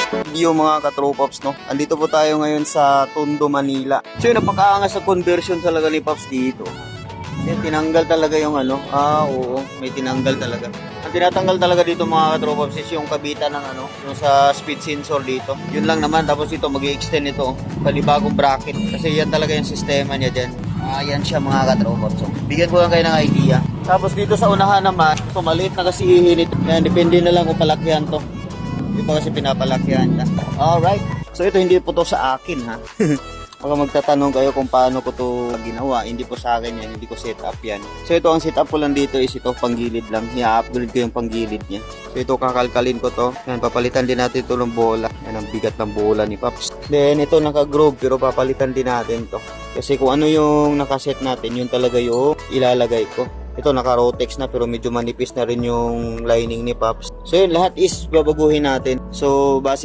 Video mga katropops, no? Andito po tayo ngayon sa Tondo, Manila. So yun, napakaangas sa conversion talaga ni Pops dito. Yan, tinanggal talaga yung ano. Oo, may tinanggal talaga. Ang tinatanggal talaga dito mga katropops is yung kabitan ng ano, yung sa speed sensor dito. Yun lang naman, tapos ito mag-i-extend ito. Panibagong bracket. Kasi yan talaga yung sistema niya dyan. Yan siya mga katropops. So, bigyan ko lang kayo ng idea. Tapos dito sa unahan naman, ito maliit na kasi ihinit. Yan, depende na lang kung palakyan to. Hindi pa kasi pinapalakyan niya. Alright. So ito hindi po to sa akin ha. Baka magtatanong kayo kung paano ko to ginawa. Hindi po sa akin yan. Hindi ko set up yan. So ito ang set up ko lang dito is ito panggilid lang. I-upgrade ko yung panggilid niya. So ito kakalkalin ko to. Yan, papalitan din natin ito ng bola. Yan ang bigat ng bola ni Pops. Then ito naka-groove pero papalitan din natin to. Kasi kung ano yung nakaset natin, yun talaga yung ilalagay ko. Ito naka-Rotex na pero medyo manipis na rin yung lining ni Pops. So yun, lahat is babaguhin natin. So base